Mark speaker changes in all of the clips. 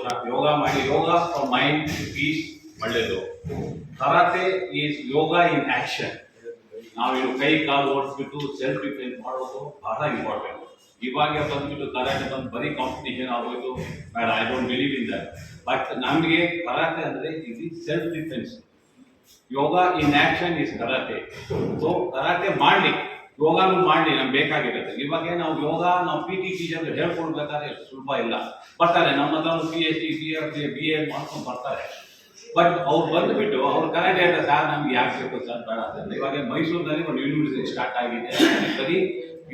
Speaker 1: ವರ್ಷ ಯೋಗ ಮಾಡಿ. ಯೋಗ for mind piece ಒಳ್ಳೆಯದು. Karate is yoga in action. ನಾವಿನ್ನು ಕೈ ಕಾಲು ಓಡಿಸ್ಬಿಟ್ಟು ಸೆಲ್ಫ್ ಡಿಫೆನ್ಸ್ ಮಾಡೋದು ಬಹಳ ಇಂಪಾರ್ಟೆಂಟ್. ಇವಾಗ ಬಂದ್ಬಿಟ್ಟು ಕರಾಟೆ ಬಂದು ಬರೀ ಕಾಂಪಿಟೇಷನ್ ಆಗೋಯ್ತು, ಬೇಡ, I don't believe in that. But ನಮಗೆ ಕರಾಟೆ ಅಂದರೆ ಇದು self defence. Yoga in action is karate. So karate ಮಾಡಲಿ, ಯೋಗಾನು ಮಾಡಲಿ, ನಮ್ಗೆ ಬೇಕಾಗಿರುತ್ತೆ. ಇವಾಗ ನಾವು ಯೋಗ ನಾವು ಪಿ ಟಿ ಟೀಚರ್ ಹೇಳ್ಕೊಡ್ಬೇಕಾದ್ರೆ ಸುಲಭ ಇಲ್ಲ. ಬರ್ತಾರೆ ನಮ್ಮ ಹತ್ರ PhD BA ಮಾಡ್ಕೊಂಡು ಬರ್ತಾರೆ. ಬಟ್ ಅವ್ರು ಬಂದುಬಿಟ್ಟು ಅವ್ರು ಕರಾಟೆ ಅಂತ ಸರ್ ನಮ್ಗೆ ಯಾಕೆ ಬೇಕು ಸರ್ ಬೇಡ ಅಂತ. ಇವಾಗ ಮೈಸೂರಿನಲ್ಲಿ ಒಂದು ಯೂನಿವರ್ಸಿಟಿ ಸ್ಟಾರ್ಟ್ ಆಗಿದೆ, ಬರೀ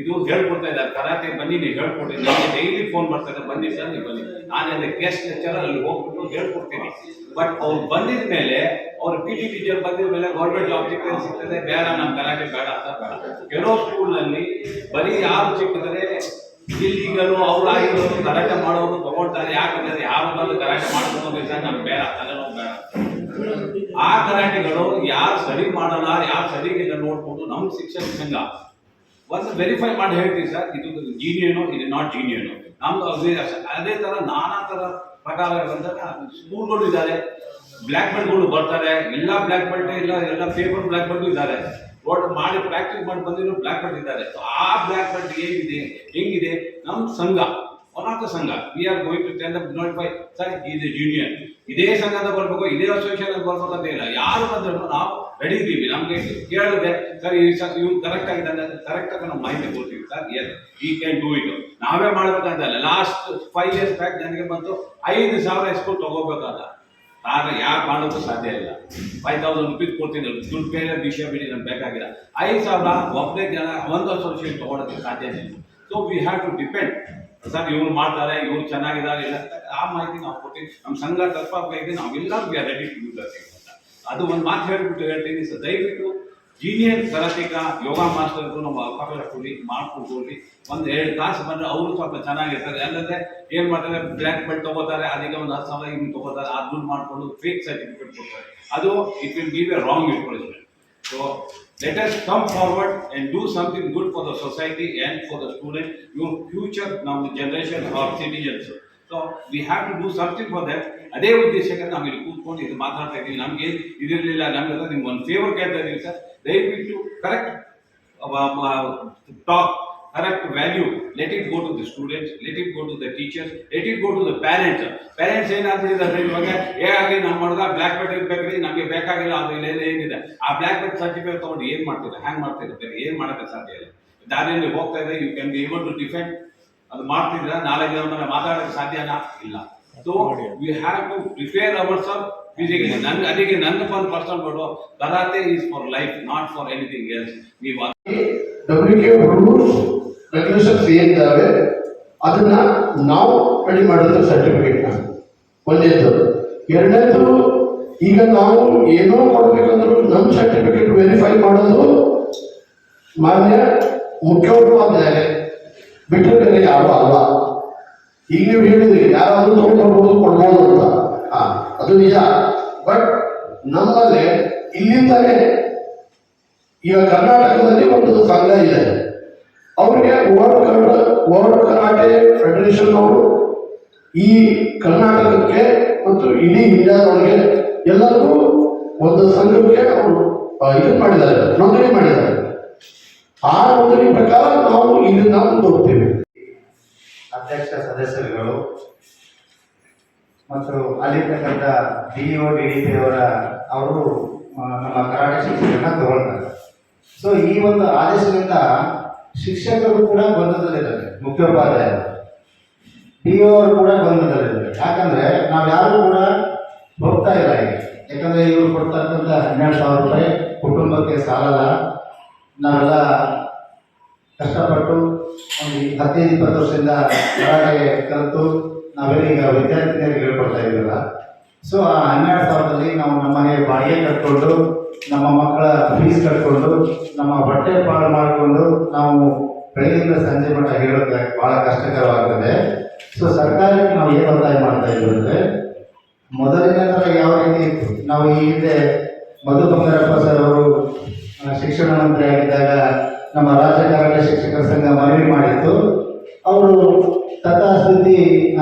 Speaker 1: ಇದು ಹೇಳ್ಕೊಡ್ತಾ ಇದ್ದಾರೆ ಕರಾಟೆ, ಬನ್ನಿ ನೀವು ಹೇಳ್ಕೊಡಿ. ನನಗೆ ಡೈಲಿ ಫೋನ್ ಮಾಡ್ತಾರೆ, ಬನ್ನಿ ಸರ್ ನೀವು ಬನ್ನಿ, ನಾನು ಅಲ್ಲಿ ಗೆಸ್ಟ್ ಲೆಕ್ಚರರ್ ಅಲ್ಲಿ ಹೋಗ್ಬಿಟ್ಟು ಹೇಳ್ಕೊಡ್ತೀನಿ. ಬಟ್ ಅವ್ರು ಬಂದಿದ ಮೇಲೆ ಅವ್ರು PT ಟೀಚರ್ ಬಂದಿದ ಮೇಲೆ ಗೌರ್ಮೆಂಟ್ ಜಾಬ್ ಸಿಗ್ತದೆ, ಬೇಡ ನಮ್ಮ ಕರಾಟೆ ಬೇಡ ಅಂತ ಬೇಡ. ಕೆಲವು ಸ್ಕೂಲ್ನಲ್ಲಿ ಬರೀ ಯಾರು ಸಿಕ್ಕಿದ್ರೆ ಇಲ್ಲಿಗಲು ಅವ್ರು ಆಗಿರೋರು ಕರಾಟೆ ಮಾಡೋರು ತಗೊಳ್ತಾರೆ. ಯಾಕಂದ್ರೆ ಯಾರು ಬಂದು ಕರಾಟೆ ಮಾಡ್ಕೊಂಡು ಸರ್ ನಮ್ಗೆ ಬೇಡ, ತಲೆನೋವು ಬೇಡ. ಆ ಕರಾಟೆಗಳು ಯಾರು ಸರಿ ಮಾಡಲ್ಲ, ಯಾರು ಸರಿಗಿಲ್ಲ ನೋಡ್ಕೊಂಡು ನಮ್ಮ ಶಿಕ್ಷಣ ಸಂಘ ಒಂದು ವೆರಿಫೈ ಮಾಡಿ ಹೇಳ್ತೀವಿ ಸರ್, ಇದು ಜೀನಿಯನು, ಇದು ನಾಟ್ ಜೀನಿಯನು. ನಮ್ದು ಅದೇ ಥರ ನಾನಾ ಥರ ಪ್ರಕಾರ ಸ್ಕೂಲ್ಗಳು ಇದ್ದಾರೆ, ಬ್ಲ್ಯಾಕ್ ಬೆಲ್ಟ್ಗಳು ಬರ್ತಾರೆ. ಎಲ್ಲ ಬ್ಲ್ಯಾಕ್ ಬೆಲ್ಟ್ ಇಲ್ಲ, ಎಲ್ಲ ಪೇಪರ್ ಬ್ಲ್ಯಾಕ್ ಬೆಲ್ಟ್ ಇದ್ದಾರೆ. ಒಟ್ಟು ಮಾಡಿ ಪ್ರಾಕ್ಟೀಸ್ ಮಾಡಿ ಬಂದಿರೋ ಬ್ಲ್ಯಾಕ್ ಬೆಲ್ಟ್ ಇದ್ದಾರೆ. ಸೊ ಆ ಬ್ಲ್ಯಾಕ್ ಬೆಲ್ಟ್ ಹೆಂಗಿದೆ ನಮ್ಮ ಸಂಘ, ಒನ್ ಆಫ್ ದ ಸಂಘ. We are going to tell them notify sir ಇದು ಜೂನಿಯರ್, ಇದೇ ಸಂಘದ ಬರ್ಬೇಕು, ಇದೇ ಅಸೋಸಿಯೇಷನ್ ಬರ್ಬೇಕು ಅಂತ ಇಲ್ಲ. ಯಾರು ಬಂದ್ರು ನಾವು ರೆಡಿ ಇದ್ದೀವಿ. ನಮಗೆ ಕೇಳಿದೆ ಸರ್ ಇವ್ನು ಕರೆಕ್ಟ್ ಆಗಿದ್ದಾನೆ, ಕರೆಕ್ಟಾಗಿ ನಾವು ಮಾಹಿತಿ ಕೊಡ್ತೀವಿ ಸರ್. ಎಸ್ ಈ ಕ್ಯಾನ್ ಡೂ ಇಟ್. ನಾವೇ ಮಾಡ್ಬೇಕಂತಲ್ಲ. ಲಾಸ್ಟ್ 5 years ಬ್ಯಾಕ್ ನನಗೆ ಬಂತು 5,000 ಸ್ಕೂಲ್ ತಗೋಬೇಕಾದ. ಆಗ ಯಾರು ಮಾಡೋಕ್ಕೂ ಸಾಧ್ಯ ಇಲ್ಲ. 5,000 rupees ಕೊಡ್ತೀನಿ, ದುಡ್ಡು ಬೇರೆ ವಿಷಯ ಬಿಡಿ, ನಮ್ಗೆ ಬೇಕಾಗಿಲ್ಲ. 5,000 ಒಬ್ಬನೇ ಜನ ಒಂದು ಅಸೋಸಿಯೇಷನ್ ತಗೊಳೋದಕ್ಕೆ ಸಾಧ್ಯನೇ ಇಲ್ಲ. So we have to depend sir, ಇವ್ರು ಮಾಡ್ತಾರೆ, ಇವ್ರು ಚೆನ್ನಾಗಿದ್ದಾರೆ ಇಲ್ಲ, ಆ ಮಾಹಿತಿ ನಾವು ಕೊಡ್ತೀವಿ. ನಮ್ಮ ಸಂಘ ತಲುಪಬೇಕು, ನಾವೆಲ್ಲರೂ we are ready to do that ಅಂತ. ಅದು ಒಂದು ಮಾತು ಹೇಳ್ಬಿಟ್ಟು ಹೇಳ್ತೀನಿ ಸರ್, ದಯವಿಟ್ಟು ಜೀನಿಯರ್ ಕರಾಟೆಗ ಯೋಗ ಮಾಸ್ಟರ್ಗೂ ನಾವು ಅವಕಾಶ ಕೊಡಿ, ಮಾಡ್ಕೊಂಡು ಒಂದು 2 ತಾಸು ಬಂದರೆ ಅವರು ಸ್ವಲ್ಪ ಚೆನ್ನಾಗಿರ್ತಾರೆ. ಅಲ್ಲದೆ ಏನು ಮಾಡ್ತಾರೆ, ಬ್ಲ್ಯಾಕ್ ಬೆಲ್ಟ್ ತಗೋತಾರೆ, ಅದಕ್ಕೆ ಒಂದು 10,000 ಇನ್ನು ತಗೋತಾರೆ, ಅದು ದುಡ್ಡು ಮಾಡಿಕೊಂಡು ಫೇಕ್ ಸರ್ಟಿಫಿಕೇಟ್ ಕೊಡ್ತಾರೆ. ಅದು it will give A wrong information. So let us come forward and do something good for the society and for the student, your future now the generation of citizens. So we have to do something for them. ಅದೇ ಉದ್ದೇಶಕ್ಕೆ ನಾವು ಇಲ್ಲಿ ಕೂತ್ಕೊಂಡು ಇದು ಮಾತಾಡ್ತಾ ಇದ್ದೀವಿ. ನಮಗೆ ಇದಿರಲಿಲ್ಲ, ನಮಗೆಲ್ಲ ನಿಮ್ಗೆ ಒಂದು ಫೇವರ್ ಕೇಳ್ತಾ ಇದ್ದೀವಿ ಸರ್, ದಯವಿಟ್ಟು correct talk, correct value, let it go to the students, let it go to the teachers, let it go to the parents. Parents ಏನಾಗ್ಬಿಟ್ಟಿದ್ದಾರೆ ಇವಾಗ, ಆಗಲಿ ನಮ್ಮ ಹುಡುಗ ಬ್ಲ್ಯಾಕ್ ಬೆಲ್ಟ್ ಇರ್ಬೇಕ್ರಿ, ನಮಗೆ ಬೇಕಾಗಿಲ್ಲ, ಅದು ಏನಿದೆ ಆ ಬ್ಲ್ಯಾಕ್ ಬೆಲ್ಟ್ ಸರ್ಟಿಫಿಕೇಟ್ ತಗೊಂಡು ಏನು ಮಾಡ್ತಿದ್ದಾರೆ, ಹ್ಯಾಂಗ್ ಮಾಡ್ತಿದ್ದಾರೆ, ಏನು ಮಾಡೋಕ್ಕೆ ಸಾಧ್ಯ ಇಲ್ಲ. ದಾರಿಯಲ್ಲಿ ಹೋಗ್ತಾ ಇದೆ, you can be able to defend. ಅದು ಮಾಡ್ತಿದ್ರೆ 4 ಜನ ಮಾತಾಡೋಕ್ಕೆ ಸಾಧ್ಯನಾ? ಇಲ್ಲ. So we have to prepare our self physically. ಅದಕ್ಕೆ ನನ್ನ ಪರ್ಸನಲ್ ಕೊಡು, karate is for life, not for anything else. ನೀವು
Speaker 2: WKO ರೂಲ್ಸ್ ರೆಗ್ಯುಲೇಷನ್ಸ್ ಏನಿದ್ದಾವೆ ಅದನ್ನ ನಾವು ರೆಡಿ ಮಾಡೋದು ಸರ್ಟಿಫಿಕೇಟ್ನ. ಒಂದೇದು. ಎರಡನೇದು, ಈಗ ನಾವು ಏನೋ ಕೊಡಬೇಕಂದ್ರೂ ನಮ್ಮ ಸರ್ಟಿಫಿಕೇಟ್ ವೆರಿಫೈ ಮಾಡೋದು ಮಾನ್ಯ ಮುಖ್ಯೋಪಾಧ್ಯಾಯ ಬಿಟ್ಟರೆ ಬೇರೆ ಯಾರು ಅಲ್ಲ. ಈಗ ನೀವು ಹೇಳಿದ್ರಿ ಯಾರಾದರೂ ತಗೊಂಡ್ಬರ್ಬೋದು, ಕೊಡ್ಬೋದು ಅಂತ. ಅದು ನಿಜ. ಬಟ್ ನಮ್ಮಲ್ಲಿ ಇಲ್ಲಿಂದಲೇ ಈಗ ಕರ್ನಾಟಕದಲ್ಲಿ ಒಂದು ಸಂಘ ಇದೆ, ಅವರಿಗೆ ವರ್ಲ್ಡ್ ಕರಾಟೆ ಫೆಡರೇಷನ್ ಅವರು ಈ ಕರ್ನಾಟಕಕ್ಕೆ ಮತ್ತು ಇಡೀ ಇಂಡಿಯಾದೊಳಗೆ ಎಲ್ಲರಿಗೂ ಒಂದು ಸಂಘಕ್ಕೆ ಅವರು ಇದು ಮಾಡಿದ್ದಾರೆ, ನೋಂದಣಿ ಮಾಡಿದ್ದಾರೆ. ಆ ನೋಂದಣಿ ಪ್ರಕಾರ ನಾವು ಇದನ್ನ ತೋರ್ತೀವಿ.
Speaker 3: ಅಧ್ಯಕ್ಷ ಸದಸ್ಯರುಗಳು ಮತ್ತು ಅಲ್ಲಿರ್ತಕ್ಕಂಥ DO DDP ಅವರು ನಮ್ಮ ಕರಾಟೆ ಶಿಕ್ಷಕರನ್ನ ತಗೊಳ್ತಾರೆ. ಸೊ ಈ ಒಂದು ಆದೇಶದಿಂದ ಶಿಕ್ಷಕರು ಕೂಡ ಗೊಂದಲದಲ್ಲಿದ್ದಾರೆ, ಮುಖ್ಯೋಪಾಧ್ಯಾಯ DO ಅವರು ಕೂಡ ಗೊಂದಲದಲ್ಲಿದ್ದಾರೆ. ಯಾಕಂದ್ರೆ ನಾವು ಯಾರು ಕೂಡ ಹೋಗ್ತಾ ಇಲ್ಲ ಈಗ. ಯಾಕಂದ್ರೆ ಇವರು ಕೊಡ್ತಕ್ಕಂಥ 12,000 ರೂಪಾಯಿ ಕುಟುಂಬಕ್ಕೆ ಸಾಲಲ್ಲ. ನಾವೆಲ್ಲ ಕಷ್ಟಪಟ್ಟು ಒಂದು 15-20 ವರ್ಷದಿಂದ ಕರಾಟೆ ಕಲಿತು ನಾವೆಲ್ಲ ಈಗ ವಿದ್ಯಾರ್ಥಿನಿಯರಿಗೆ ಹೇಳ್ಕೊಡ್ತಾ ಇದ್ದೀವಲ್ಲ. ಸೊ ಆ 12,000ದಲ್ಲಿ ನಾವು ನಮ್ಮ ಮನೆಯ ಬಾಡಿಗೆ ಕಟ್ಕೊಂಡು, ನಮ್ಮ ಮಕ್ಕಳ ಫೀಸ್ ಕಟ್ಕೊಂಡು, ನಮ್ಮ ಬಟ್ಟೆ ಪಾಡು ಮಾಡಿಕೊಂಡು ನಾವು ಬೆಳಗಿಂದ ಸಂಜೆ ಮಟ್ಟ ಹೇಳೋಕೆ ಭಾಳ ಕಷ್ಟಕರವಾಗ್ತದೆ. ಸೊ ಸರ್ಕಾರಕ್ಕೆ ನಾವು ಏನು ಒತ್ತಾಯ ಮಾಡ್ತಾ ಇದ್ದೀವಿ ಅಂದರೆ, ಮೊದಲಿನ ಥರ ಯಾವ ರೀತಿ ಇತ್ತು, ನಾವು ಈ ಹಿಂದೆ ಮಧು ಬಂಗಾರಪ್ಪ ಸರ್ ಅವರು ಶಿಕ್ಷಣ ಮಂತ್ರಿ ಆಗಿದ್ದಾಗ ನಮ್ಮ ರಾಜ್ಯ ಕರಾಟೆ ಶಿಕ್ಷಕರ ಸಂಘ ಮನವಿ ಮಾಡಿತ್ತು. ಅವರು ತಥಾಸ್ಥಿತಿ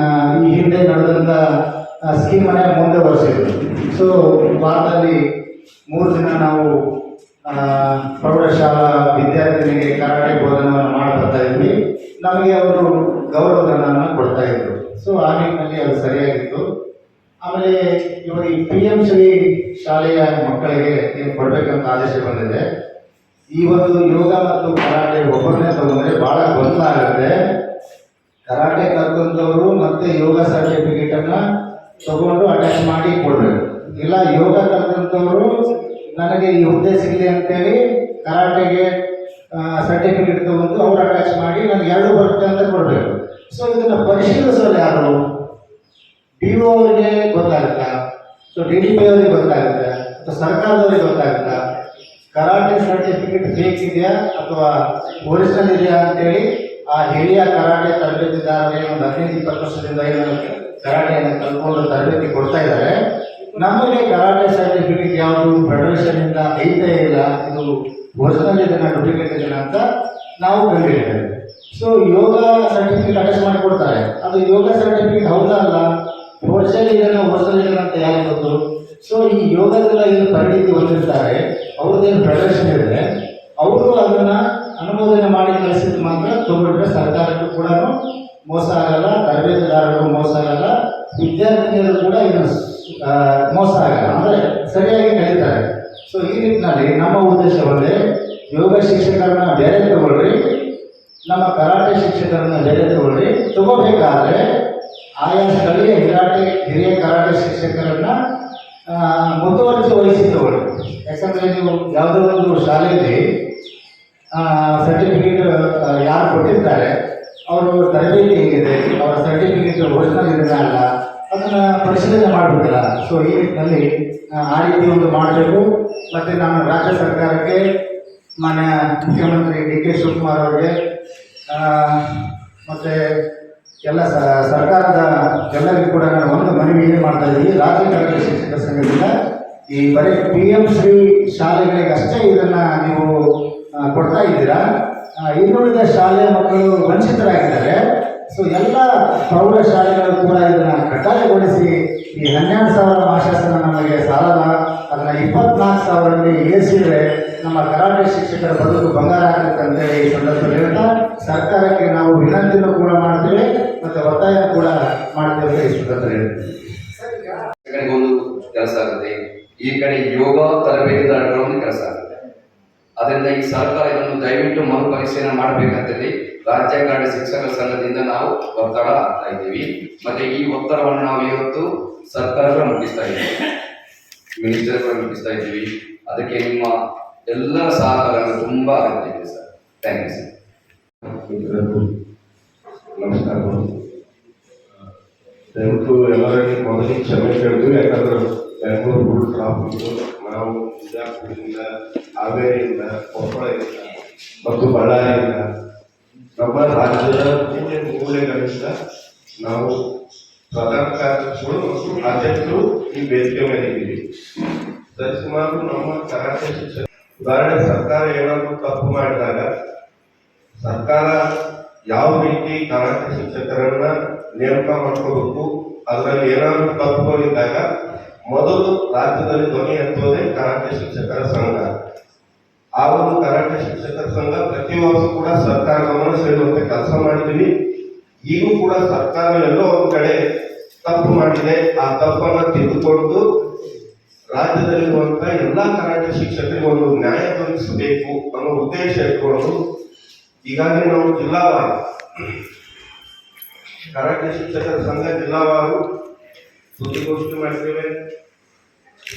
Speaker 3: ಈ ಹಿಂದೆ ನಡೆದಂಥ ಸ್ಕೀಮನ್ನೇ ಮುಂದೆ ವರ್ಷಿದ್ರು. ಸೊ ವಾರದಲ್ಲಿ 3 ದಿನ ನಾವು ಪ್ರೌಢಶಾಲಾ ವಿದ್ಯಾರ್ಥಿನಿಗೆ ಕರಾಟೆ ಬೋಧನೆಯನ್ನು ಮಾಡಿ ಬರ್ತಾ ಇದ್ವಿ. ನಮಗೆ ಅವರು ಗೌರವಧನವನ್ನು ಕೊಡ್ತಾ ಇದ್ರು. ಸೊ ಆ ನಿಟ್ಟಿನಲ್ಲಿ ಅದು ಸರಿಯಾಗಿತ್ತು. ಆಮೇಲೆ ಇವಾಗ ಈ PM ಶ್ರೀ ಶಾಲೆಯ ಮಕ್ಕಳಿಗೆ ಏನು ಕೊಡಬೇಕಂತ ಆದೇಶ ಬಂದಿದೆ. ಈ ಒಂದು ಯೋಗ ಮತ್ತು ಕರಾಟೆ ಒಬ್ಬರನ್ನೇ ತಗೊಂಡ್ರೆ ಭಾಳ ಗೊಂದಲ ಆಗುತ್ತೆ. ಕರಾಟೆ ಕಲ್ತಂಥವರು ಮತ್ತೆ ಯೋಗ ಸರ್ಟಿಫಿಕೇಟನ್ನು ತಗೊಂಡು ಅಟ್ಯಾಚ್ ಮಾಡಿ ಕೊಡಬೇಕು. ಇಲ್ಲ ಯೋಗ ಕಲ್ತಂಥವರು ನನಗೆ ಈ ಹುದ್ದೆ ಸಿಗಲಿ ಅಂತೇಳಿ ಕರಾಟೆಗೆ ಸರ್ಟಿಫಿಕೇಟ್ ತಗೊಂಡು ಅವ್ರು ಅಟ್ಯಾಚ್ ಮಾಡಿ ನನಗೆ 2 ಬರುತ್ತೆ ಅಂತ ಕೊಡಬೇಕು. ಸೊ ಇದನ್ನು ಪರಿಶೀಲಿಸೋರು ಯಾರು? DO ಅವರಿಗೆ ಗೊತ್ತಾಗುತ್ತಾ? ಸೊ DDP ಅವರಿಗೆ ಗೊತ್ತಾಗುತ್ತೆ ಅಥವಾ ಸರ್ಕಾರದವರಿಗೆ ಗೊತ್ತಾಗುತ್ತಾ? ಕರಾಟೆ ಸರ್ಟಿಫಿಕೇಟ್ ಬೇಕಿದೆಯಾ ಅಥವಾ ಒರಿಜಿನಲ್ ಇದೆಯಾ ಅಂತೇಳಿ ಆ ಹಿರಿಯ ಕರಾಟೆ ತರಬೇತಿದಾರರಿಗೆ ಒಂದು 15-20 ವರ್ಷದಿಂದ ಏನು ಕರಾಟೆಯನ್ನು ಕಲ್ತ್ಕೊಂಡು ತರಬೇತಿ ಕೊಡ್ತಾ ಇದ್ದಾರೆ. ನಮಗೆ ಕರಾಟೆ ಸರ್ಟಿಫಿಕೇಟ್ ಯಾವುದು ಫೆಡರೇಷನ್ ಇಂದ ಐತೆ ಇಲ್ಲ, ಇದು ಒರಿಜಿನಲ್ ಇದನ್ನ ಡೂಪ್ಲಿಕೇಟ್ ಇದನ್ನ ಅಂತ ನಾವು ಕಂಡುಹಿಡಿದ್ದೇವೆ. ಸೊ ಯೋಗ ಸರ್ಟಿಫಿಕೇಟ್ ಅಟ್ಯಾಚ್ ಮಾಡಿ ಕೊಡ್ತಾರೆ. ಅದು ಯೋಗ ಸರ್ಟಿಫಿಕೇಟ್ ಹೌದಾ ಅಲ್ಲ, ಒರಿಜಿನಲ್ ಇದನ್ನ ಅಂತ ಯಾರು ಗೊತ್ತು? ಸೊ ಈ ಯೋಗದೆಲ್ಲ ಏನು ಪರಿಣಿತಿ ಹೊಂದಿರ್ತಾರೆ, ಅವ್ರದ್ದೇನು ಫೆಡರೇಷನ್ ಇದೆ, ಅವರು ಅದನ್ನ ಅನುಮೋದನೆ ಮಾಡಿ ಕಳಿಸಿದ ಮಾತ್ರ ತಗೊಂಡ್ರೆ ಸರ್ಕಾರಕ್ಕೂ ಕೂಡ ಮೋಸ ಆಗಲ್ಲ, ತರಬೇತಿದಾರರಿಗೂ ಮೋಸ ಆಗಲ್ಲ, ವಿದ್ಯಾರ್ಥಿನಿಯರು ಕೂಡ ಇದು ಮೋಸ ಆಗಲ್ಲ, ಅಂದರೆ ಸರಿಯಾಗಿ ಕಲಿತಾರೆ. ಸೊ ಈ ನಿಟ್ಟಿನಲ್ಲಿ ನಮ್ಮ ಉದ್ದೇಶ ಒಂದೇ, ಯೋಗ ಶಿಕ್ಷಕರನ್ನ ಬೇರೆ ತಗೊಳ್ರಿ, ನಮ್ಮ ಕರಾಟೆ ಶಿಕ್ಷಕರನ್ನ ಬೇರೆ ತಗೊಳ್ರಿ. ತಗೋಬೇಕಾದ್ರೆ ಆಯಾ ಸ್ಥಳೀಯ ಹಿರಿಯ ಕರಾಟೆ ಶಿಕ್ಷಕರನ್ನ ಮುತುವರ್ಜಿ ವಹಿಸಿ ತಗೊಳ್ಳಿ. ಯಾಕಂದರೆ ನೀವು ಯಾವುದೋ ಒಂದು ಶಾಲೆಯಲ್ಲಿ ಸರ್ಟಿಫಿಕೇಟ್ ಯಾರು ಕೊಟ್ಟಿರ್ತಾರೆ ಅವರು ತರಬೇತಿ ಹೇಗಿದೆ, ಅವರ ಸರ್ಟಿಫಿಕೇಟ್ ಒರಿಜಿನಲ್ ಇದೆಯಾ ಅಲ್ಲ ಅದನ್ನು ಪರಿಶೀಲನೆ ಮಾಡಬೇಕಲ್ಲ. ಸೊ ಈ ನಿಟ್ಟಿನಲ್ಲಿ ಆ ರೀತಿ ಒಂದು ಮಾಡಬೇಕು. ಮತ್ತು ನಾನು ರಾಜ್ಯ ಸರ್ಕಾರಕ್ಕೆ ಮಾನ್ಯ ಮುಖ್ಯಮಂತ್ರಿ DK ಶಿವಕುಮಾರ್ ಅವರಿಗೆ ಮತ್ತು ಎಲ್ಲ ಸರ್ಕಾರದ ಎಲ್ಲರಿಗೂ ಕೂಡ ನಾನು ಒಂದು ಮನವಿ ಏನು ಮಾಡ್ತಾ ಇದ್ದೀವಿ, ರಾಜ್ಯ ಕರಾಟೆ ಶಿಕ್ಷಕರ ಸಂಘದಿಂದ ಈ ಬರೀ PM ಶ್ರೀ ಶಾಲೆಗಳಿಗೆ ಅಷ್ಟೇ ಇದನ್ನು ನೀವು ಕೊಡ್ತಾ ಇದ್ದೀರಾ, ಇನ್ನುಳಿದ ಶಾಲೆಯ ಮಕ್ಕಳು ವಂಚಿತರಾಗಿದ್ದಾರೆ. ಸೊ ಎಲ್ಲ ಪ್ರೌಢ ಶಾಲೆಗಳು ಕೂಡ ಇದನ್ನು ಕಡ್ಡಾಯಗೊಳಿಸಿ ಈ 12,000 ಮಾಸಾಸನ ನಮಗೆ ಸಾಲಲ್ಲ, ಅದನ್ನು 24,000ರಲ್ಲಿ ಏರಿಸಿದರೆ ನಮ್ಮ ಕರಾಟೆ ಶಿಕ್ಷಕರ ಬದುಕು ಬಂಗಾರ ಆಗುತ್ತೆ ಅಂತೇಳಿ ಈ ಸಂದರ್ಭದಲ್ಲಿ ಹೇಳ್ತಾ ಸರ್ಕಾರಕ್ಕೆ ನಾವು ವಿನಂತಿಯನ್ನು ಕೂಡ ಮಾಡ್ತೇವೆ ಮತ್ತು ಒತ್ತಾಯ ಕೂಡ ಮಾಡ್ತೇವೆ ಈ ಸಂದರ್ಭದಲ್ಲಿ ಹೇಳ್ತೀವಿ.
Speaker 4: ಒಂದು ಕೆಲಸ ಆಗುತ್ತೆ, ಈ ಕಡೆ ಯೋಗ ತರಬೇತಿದಾರರ ಒಂದು ಕೆಲಸ ಆಗುತ್ತೆ. ಅದರಿಂದ ಈ ಸರ್ಕಾರ ಇದನ್ನು ದಯವಿಟ್ಟು ಮರುಪರಿಶೀಲನೆ ಮಾಡಬೇಕಂತೇಳಿ ರಾಜ್ಯ ಕರಾಟೆ ಶಿಕ್ಷಕರ ಸಂಘದಿಂದ ನಾವು ಒತ್ತಡ ಆಗ್ತಾ ಇದ್ದೀವಿ. ಮತ್ತೆ ಈ ಒತ್ತಡವನ್ನು ನಾವು ಇವತ್ತು ಸರ್ಕಾರಗಳ ಮುಟ್ಟಿಸ್ತಾ ಇದ್ದೀವಿ, ಮಿನಿಸ್ಟರ್ಗಳ ಮುಟ್ಟಿಸ್ತಾ ಇದ್ದೀವಿ. ಅದಕ್ಕೆ ನಿಮ್ಮ ಎಲ್ಲರ ಸಹಕಾರ ತುಂಬಾ ಅಗತ್ಯ ಇದೆ ಸರ್. Thank you sir.
Speaker 5: ನಮಸ್ಕಾರಗಳು. ದಯವಿಟ್ಟು ಎಲ್ಲರಿಗೂ ಮೊದಲಿಗೆ ಕ್ಷಮೆ ಕೇಳ್ತೀವಿ. ಯಾಕಂದ್ರೆ ಬೆಂಗಳೂರು ರೂಲ್ ಟ್ರಾಫಿಕ್ ನಾವು ಬಿಜಾಪುರದಿಂದ, ಹಾವೇರಿಯಿಂದ, ಕೊಪ್ಪಳದಿಂದ ಮತ್ತು ಬಳ್ಳಾರಿಯಿಂದ ನಮ್ಮ ರಾಜ್ಯದ ಮೂಲೆಗಳಿಂದ ನಾವು ಪ್ರಧಾನ ಕಾರ್ಯದರ್ಶಿಗಳು ಮತ್ತು ಅಧ್ಯಕ್ಷರು ಈ ವೇದಿಕೆ ಮೇಲೆ ಇದ್ದೀವಿ. ಸರಿಸುಮಾರು ನಮ್ಮ ಕರಾಟೆ ಶಿಕ್ಷಣ ಉದಾಹರಣೆ ಸರ್ಕಾರ ಏನಾದರೂ ತಪ್ಪು ಮಾಡಿದಾಗ ಸರ್ಕಾರ ಯಾವ ರೀತಿ ಕರಾಟೆ ಶಿಕ್ಷಕರನ್ನ ನೇಮಕ ಮಾಡ್ಕೋಬೇಕು, ಅದರಲ್ಲಿ ಏನಾದರೂ ತಪ್ಪುಗಳಿದ್ದಾಗ ಮೊದಲು ರಾಜ್ಯದಲ್ಲಿ ಧ್ವನಿ ಎತ್ತುವುದೇ ಕರಾಟೆ ಶಿಕ್ಷಕರ ಸಂಘ. ಆ ಒಂದು ಕರಾಟೆ ಶಿಕ್ಷಕರ ಸಂಘ ಪ್ರತಿ ವರ್ಷ ಕೂಡ ಸರ್ಕಾರ ಗಮನ ಸೆಳೆಯುವಂತೆ ಕೆಲಸ ಮಾಡಿದ್ದೀವಿ. ಈಗೂ ಕೂಡ ಸರ್ಕಾರ ಎಲ್ಲೋ ಒಂದು ಕಡೆ ತಪ್ಪು ಮಾಡಿದೆ, ಆ ತಪ್ಪನ್ನು ತಿದ್ದುಕೊಂಡು ರಾಜ್ಯದಲ್ಲಿರುವಂತ ಎಲ್ಲಾ ಕರಾಟೆ ಶಿಕ್ಷಕರಿಗೆ ಒಂದು ನ್ಯಾಯ ಒದಗಿಸಬೇಕು ಅನ್ನೋ ಉದ್ದೇಶ ಇಟ್ಕೊಂಡು ಈಗಾಗಲೇ ನಾವು ಜಿಲ್ಲಾವಾರು ಕರಾಟೆ ಶಿಕ್ಷಕರ ಸಂಘ ಜಿಲ್ಲಾವಾರು ಸುದ್ದಿಗೋಷ್ಠಿ ಮಾಡಿದ್ದೇವೆ,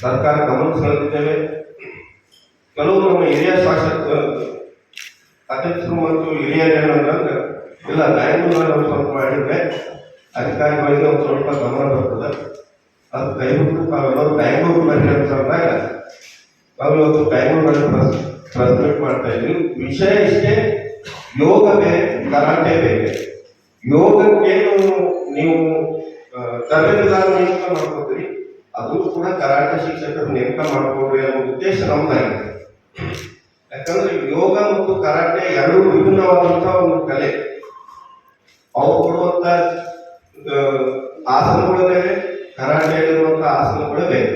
Speaker 5: ಸರ್ಕಾರ ಗಮನ ಸೆಳೆದಿದ್ದೇವೆ. ಕೆಲವು ನಮ್ಮ ಹಿರಿಯ ಶಾಸಕ ಅಧ್ಯಕ್ಷರು ಮತ್ತು ಹಿರಿಯರೇನಂದ್ರೆ ಇಲ್ಲ ಬ್ಯಾಂಗ್ಳೂರಲ್ಲಿ ಒಂದು ಸ್ವಲ್ಪ ಮಾಡಿದ್ರೆ ಅಧಿಕಾರಿಗಳಿಗೆ ಒಂದು ಸ್ವಲ್ಪ ಗಮನ ಬರ್ತದೆ, ಅದು ದಯವಿಟ್ಟು ತಾವೆಲ್ಲರೂ ಬ್ಯಾಂಗ್ಳೂರು ಬನ್ನಿ ಅಂತಂದಾಗ ನಾವು ಇವತ್ತು ಬ್ಯಾಂಗ್ಳೂರಲ್ಲಿ ಪ್ರೆಸೆಂಟ್ ಮಾಡ್ತಾ ಇದ್ವಿ. ವಿಷಯ ಇಷ್ಟೇ, ಯೋಗ ಬೇರೆ ಕರಾಟೆ ಬೇರೆ. ಯೋಗಕ್ಕೇನು ನೀವು ತರಬೇತಿದಾರ ನೇಮಕ ಮಾಡ್ಕೋತೀರಿ, ಅದು ಕೂಡ ಕರಾಟೆ ಶಿಕ್ಷಕರು ನೇಮಕ ಮಾಡ್ಕೊಡ್ರಿ ಅನ್ನೋ ಉದ್ದೇಶ ನಮ್ದಾಗಿದೆ. ಯಾಕಂದ್ರೆ ಯೋಗ ಮತ್ತು ಕರಾಟೆ ಎರಡೂ ವಿಭಿನ್ನವಾದಂತಹ ಒಂದು ಕಲೆ. ಅವ್ರು ಕೊಡುವಂತ ಆಸನಗಳು ಬೇರೆ, ಕರಾಟೆಯಲ್ಲಿರುವಂತ ಆಸನಗಳು ಬೇರೆ.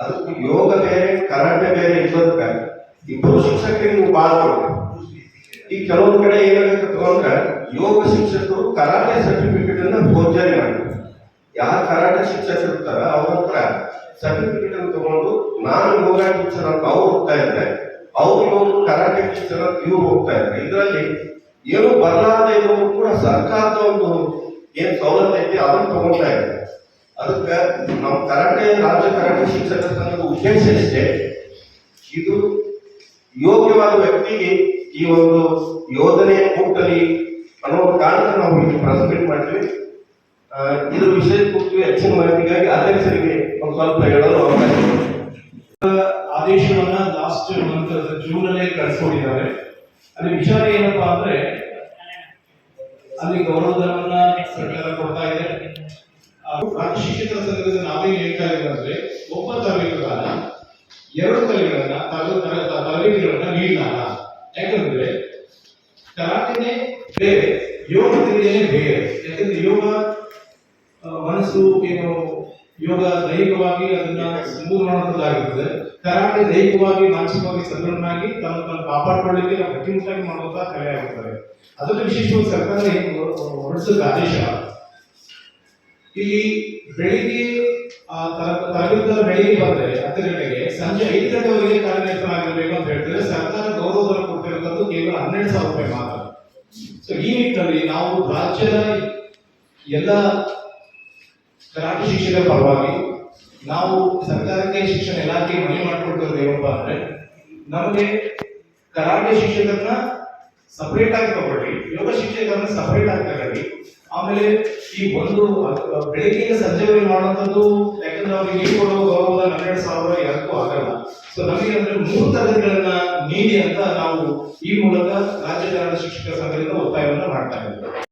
Speaker 5: ಅದಕ್ಕೆ ಯೋಗ ಬೇರೆ, ಕರಾಟೆ ಬೇರೆ ಇರೋದಕ್ಕೆ ಇಬ್ಬರು ಶಿಕ್ಷಕರಿಗೆ ನೀವು ಭಾಳ ಕೊಡ್ಬೇಕು. ಈ ಕೆಲವೊಂದು ಕಡೆ ಏನಾಗುತ್ತೆ ಅಂದ್ರೆ ಯೋಗ ಶಿಕ್ಷಕರು ಕರಾಟೆ ಸರ್ಟಿಫಿಕೇಟ್ ಅನ್ನ ಫೋರ್ಜರಿ ಮಾಡ್ತಾರೆ. ಯಾರು ಕರಾಟೆ ಶಿಕ್ಷಕರು ಇರ್ತಾರ ಅವ್ರ ಹತ್ರ ಸರ್ಟಿಫಿಕೇಟ್ ಅನ್ನು ತಗೊಂಡು ನಾನು ಯೋಗ ಟೀಚರ್ ಅಂತ ಅವ್ರು ಹೋಗ್ತಾ ಇದ್ದಾರೆ, ಅವ್ರು ಯೋಗ ಕರಾಟೆ ಟೀಚರ್ ಅಂತ ಇವ್ರು ಹೋಗ್ತಾ ಇದ್ದಾರೆ. ಇದರಲ್ಲಿ ಏನು ಬರಲಾರದೆ ಇರೋರು ಕೂಡ ಸರ್ಕಾರದ ಒಂದು ಏನ್ ಸವಲತ್ತು ಐತಿ ಅದನ್ನು ತಗೊಂತಾ ಇದ್ದಾರೆ. ಅದಕ್ಕೆ ನಮ್ಮ ರಾಜ್ಯ ಕರಾಟೆ ಶಿಕ್ಷಕರ ಸಂಘದ ಉದ್ದೇಶ ಇಷ್ಟೇ, ಇದು ಯೋಗ್ಯವಾದ ವ್ಯಕ್ತಿಗೆ ಈ ಒಂದು ಯೋಜನೆ ಮುಟ್ಟಲಿ ಅನ್ನೋ ಕಾರಣಕ್ಕೆ ನಾವು ಇಲ್ಲಿ ಪ್ರೆಸೆಂಟ್ ಮಾಡ್ತೀವಿ. ಇದ್ರ ವಿಷಯ ಕುರಿತು ಹೆಚ್ಚಿನ ಮಾಹಿತಿಗಾಗಿ ಅಧ್ಯಕ್ಷರಿಗೆ ಒಂದು ಸ್ವಲ್ಪ ಹೇಳಲು ಅವಕಾಶ ಇದೆ.
Speaker 6: ಆದೇಶವನ್ನ ಲಾಸ್ಟ್ ಮಂತ್ ಜೂನ್ ಅಲ್ಲೇ ಕಳಿಸ್ಕೊಟ್ಟಿದ್ದಾರೆ. ಅಲ್ಲಿ ವಿಚಾರ ಏನಪ್ಪಾ ಅಂದ್ರೆ ಅಲ್ಲಿ ಗೌರವಧನವನ್ನ ಸರ್ಕಾರ ಕೊಡ್ತಾ ಇದೆ. ರಾಜ್ಯ ಶಿಕ್ಷಕರ ಸಂಘದಿಂದ ನಾವೇನು ಹೇಳ್ತಾ ಇದ್ದೀವಿ ಅಂದ್ರೆ ಒಬ್ಬ ತರಬೇತುದಾರ 2 ತರಬೇತಿಗಳನ್ನ ನೀಡಲಾರ. ಯಾಕಂದ್ರೆ ಕರಾಟೆನೇ ಬೇರೆ, ಯೋಗ ಕ್ರಿಯೆನೇ ಬೇರೆ. ಯಾಕಂದ್ರೆ ಯೋಗ ಮನಸ್ಸು ಏನು ಯೋಗ ದೈಹಿಕವಾಗಿ ಅದನ್ನ ಸ್ಮೂತ್ ಮಾಡುವುದಾಗಿರ್ತದೆ. ಕರಾಟೆ ದೈಹಿಕವಾಗಿ ಮಾನಸಿಕವಾಗಿ ಸದೃಢನಾಗಿ ತನ್ನ ಕಾಪಾಡಿಕೊಳ್ಳಿಕ್ಕೆ ನಾವು ಗಟ್ಟಿಮುಟ್ಟಾಗಿ ಮಾಡುವಂತ ಕಲೆ ಆಗುತ್ತದೆ. ಅದನ್ನು ವಿಶೇಷವಾಗಿ ಸರ್ಕಾರ ಹೊರಡಿಸಿದ ಆದೇಶ. ಇಲ್ಲಿ ಬೆಳಿಗ್ಗೆ ತರಗತಿದಾರ ಬೆಳಿಗ್ಗೆ ಬಂದ್ರೆ 10 ಗಂಟೆಗೆ, ಸಂಜೆ 5 ಗಂಟೆವರೆಗೆ ಕಾರ್ಯನಿರತನಾಗಿರ್ಬೇಕು ಅಂತ ಹೇಳ್ತಾರೆ. ಸರ್ಕಾರ ಗೌರವಧನ ಕೊಟ್ಟಿರುವಂತದ್ದು ಕೇವಲ 12,000 ರೂಪಾಯಿ ಮಾತ್ರ. ಸೊ ಈ ನಿಟ್ಟಿನಲ್ಲಿ ನಾವು ರಾಜ್ಯದ ಎಲ್ಲ ಕರಾಟೆ ಶಿಕ್ಷಕರ ಪರವಾಗಿ ನಾವು ಸರ್ಕಾರಕ್ಕೆ ಶಿಕ್ಷಣ ಇಲಾಖೆ ಮನವಿ ಮಾಡಿಕೊಡ್ತಿರೋದು ಏನಪ್ಪ ಅಂದ್ರೆ ನಮಗೆ ಕರಾಟೆ ಶಿಕ್ಷಕರನ್ನ ಸಪರೇಟ್ ಆಗಿ ತಗೊಳ್ಳಿ, ಯೋಗ ಶಿಕ್ಷಕರನ್ನ ಸಪರೇಟ್ ಆಗಿ ತಗೊಳ್ಳಿ. ಆಮೇಲೆ ಈ ಒಂದು ಬೆಳಗ್ಗೆಯಿಂದ ಸಂಜೆವರೆಗೆ ಮಾಡುವಂಥದ್ದು, ಯಾಕಂದ್ರೆ ಅವ್ರಿಗೆ ಕೊಡುವ ಗೌರವದ 12,000 ಯಾರಿಗೂ ಆಗಲ್ಲ. ಸೊ ನಮಗೆ ಅಂದ್ರೆ 3 ತರಗತಿಗಳನ್ನ ನೀಡಿ ಅಂತ ನಾವು ಈ ಮೂಲಕ ರಾಜ್ಯ ಕರಾಟೆ ಶಿಕ್ಷಕರ ಸಂಘದಿಂದ ಒತ್ತಾಯವನ್ನು ಮಾಡ್ತಾ ಇದ್ದೇವೆ.